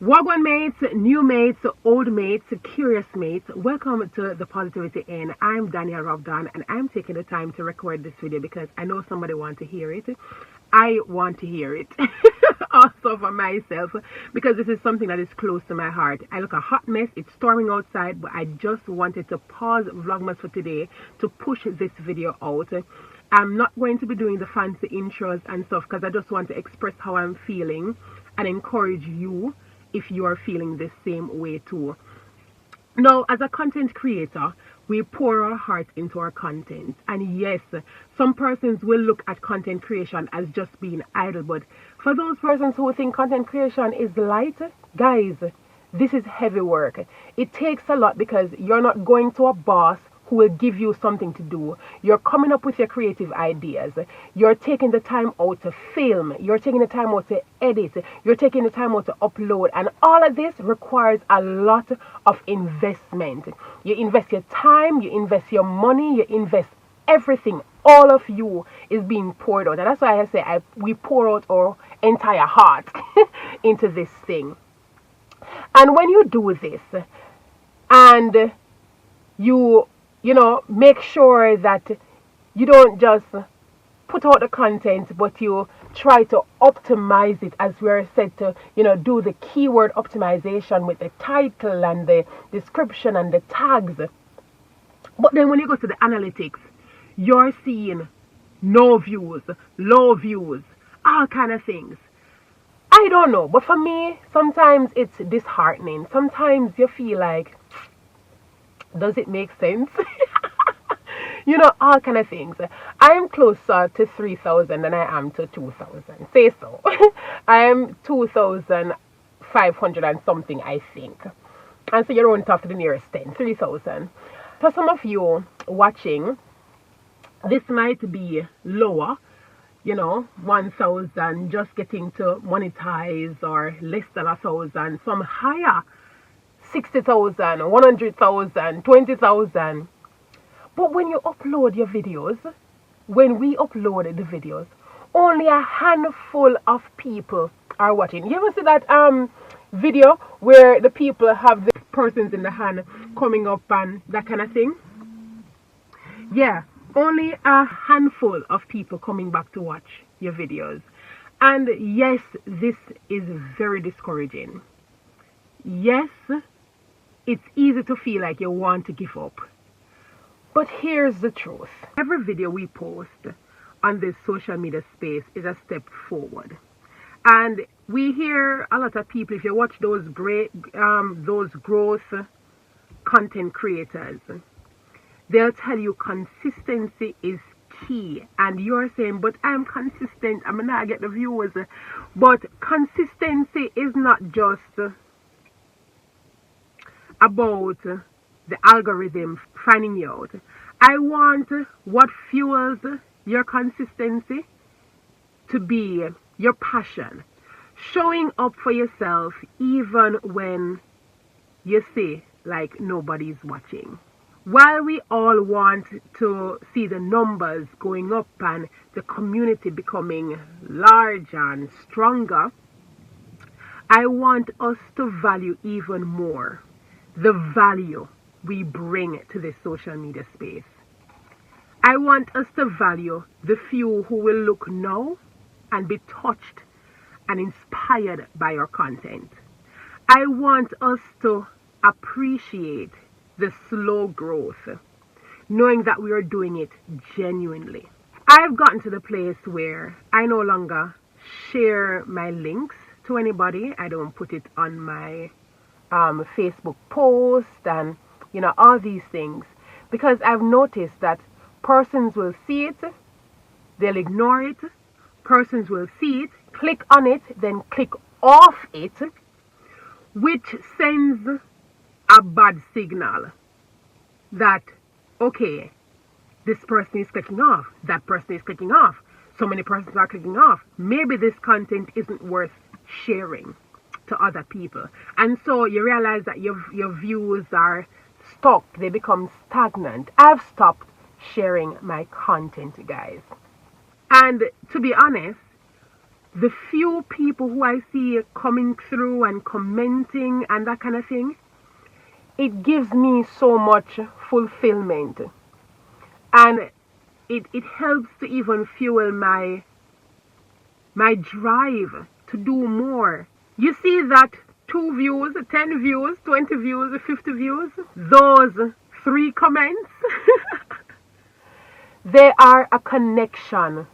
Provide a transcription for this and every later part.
Wagwan mates, new mates, old mates, curious mates, welcome to the Positivity Inn. I'm Danielle Rovdan and I'm taking the time to record this video because I know somebody wants to hear it. I want to hear it also for myself because this is something that is close to my heart. I look a hot mess, it's storming outside, but I just wanted to pause Vlogmas for today to push this video out. I'm not going to be doing the fancy intros and stuff because I just want to express how I'm feeling and encourage you if you are feeling the same way too. Now, as a content creator, we pour our heart into our content. And yes, some persons will look at content creation as just being idle. But for those persons who think content creation is light, guys, this is heavy work. It takes a lot because you're not going to a boss who will give you something to do. You're coming up with your creative ideas. You're taking the time out to film. You're taking the time out to edit. You're taking the time out to upload. And all of this requires a lot of investment. You invest your time, you invest your money, you invest everything. All of you is being poured out. And that's why I say we pour out our entire heart into this thing. And when you do this, and you know, make sure that you don't just put out the content, but you try to optimize it, as we're said to, do the keyword optimization with the title and the description and the tags. But then when you go to the analytics, you're seeing no views, low views, all kind of things. I don't know, but for me, sometimes it's disheartening. Sometimes you feel like, does it make sense? All kind of things. I am closer to 3,000 than I am to 2,000. Say so. I am 2,500 and something, I think. And so you're on top to the nearest 10, 3,000. For some of you watching, this might be lower, 1,000, just getting to monetize, or less than 1,000, some higher, 60,000, 100,000, 20,000. But when you upload your videos, when we upload the videos, only a handful of people are watching. You ever see that video where the people have the persons in the hand coming up and that kind of thing? Yeah, only a handful of people coming back to watch your videos. And yes, this is very discouraging. Yes, it's easy to feel like you want to give up. But here's the truth. Every video we post on this social media space is a step forward. And we hear a lot of people, if you watch those growth content creators, they'll tell you consistency is key. And you're saying, but I'm consistent, I'm not get the viewers. But consistency is not just about the algorithm finding you out. I want what fuels your consistency to be your passion. Showing up for yourself even when you say like nobody's watching. While we all want to see the numbers going up and the community becoming larger and stronger, I want us to value even more the value we bring to this social media space. I want us to value the few who will look now and be touched and inspired by our content. I want us to appreciate the slow growth, knowing that we are doing it genuinely. I've gotten to the place where I no longer share my links to anybody. I don't put it on my Facebook post and all these things, because I've noticed that persons will see it, they'll ignore it, persons will see it, click on it, then click off it, which sends a bad signal that, okay, this person is clicking off, that person is clicking off, so many persons are clicking off, maybe this content isn't worth sharing to other people. And so you realize that your views are stuck, they become stagnant. I've stopped sharing my content, guys. And to be honest, the few people who I see coming through and commenting and that kind of thing, it gives me so much fulfillment. And it helps to even fuel my drive to do more. You see that 2 views, 10 views, 20 views, 50 views, those 3 comments, they are a connection.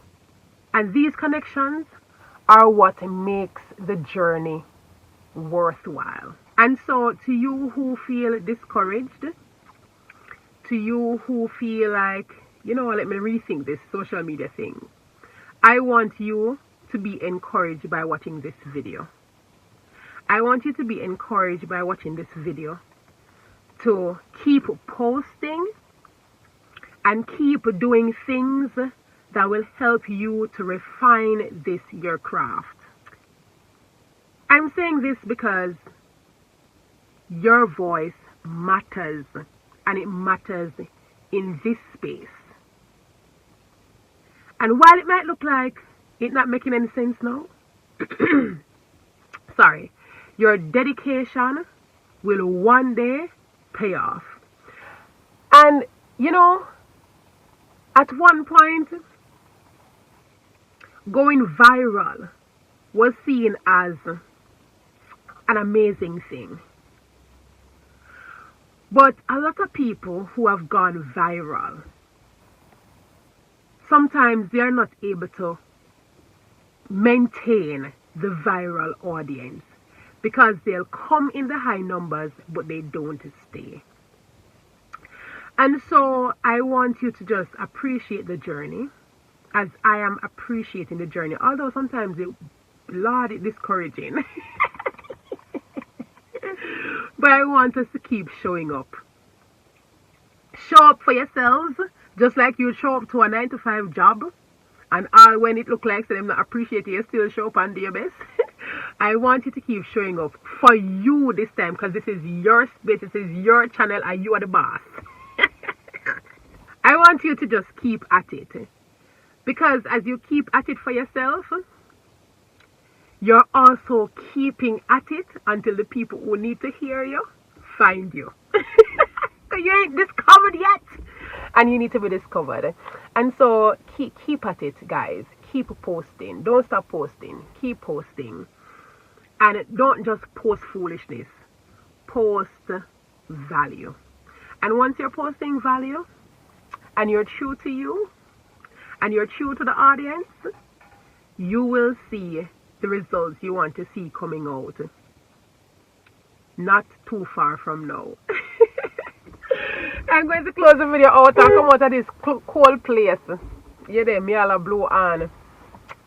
And these connections are what makes the journey worthwhile. And so to you who feel discouraged, to you who feel like, let me rethink this social media thing, I want you to be encouraged by watching this video. I want you to be encouraged by watching this video to keep posting and keep doing things that will help you to refine this your craft. I'm saying this because your voice matters, and it matters in this space. And while it might look like it's not making any sense now, sorry, your dedication will one day pay off. And at one point, going viral was seen as an amazing thing. But a lot of people who have gone viral, sometimes they are not able to maintain the viral audience because they'll come in the high numbers but they don't stay. And so I want you to just appreciate the journey as I am appreciating the journey, although sometimes it's discouraging. But I want us to keep showing up. Show up for yourselves, just like you show up to a 9-to-5 job, and all when it look like them not appreciate you, still show up and do your best. I want you to keep showing up for you this time, because this is your space, this is your channel, and you are the boss. I want you to just keep at it, because as you keep at it for yourself, you're also keeping at it until the people who need to hear you find you. You ain't discovered yet, and you need to be discovered. And so keep at it, guys. Keep posting. Don't stop posting. Keep posting. And don't just post foolishness. Post value. And once you're posting value, and you're true to you, and you're true to the audience, you will see the results you want to see coming out not too far from now. I'm going to close the video out and come out of this cold place. Yeah, there, me all blow on.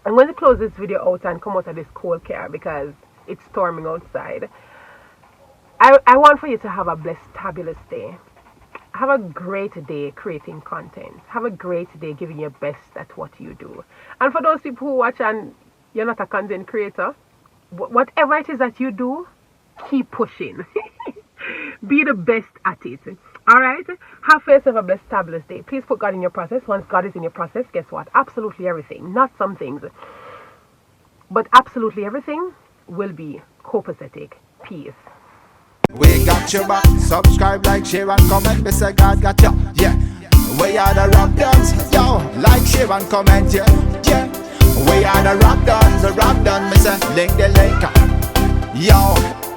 I'm going to close this video out and come out of this cold car because it's storming outside. I want for you to have a blessed, fabulous day. Have a great day creating content. Have a great day giving your best at what you do. And for those people who watch and you're not a content creator, whatever it is that you do, keep pushing. Be the best at it. Alright? Have yourself a blessed, fabulous day. Please put God in your process. Once God is in your process, guess what? Absolutely everything. Not some things. But absolutely everything will be copacetic. Peace. We got your back. Subscribe, like, share, and comment. Me say God got you. Yeah. We are the Rock Dons. Yo. Like, share, and comment. Yeah. Yeah. We are the Rock Dons. The Rock Dons. Me say link the link. Yo.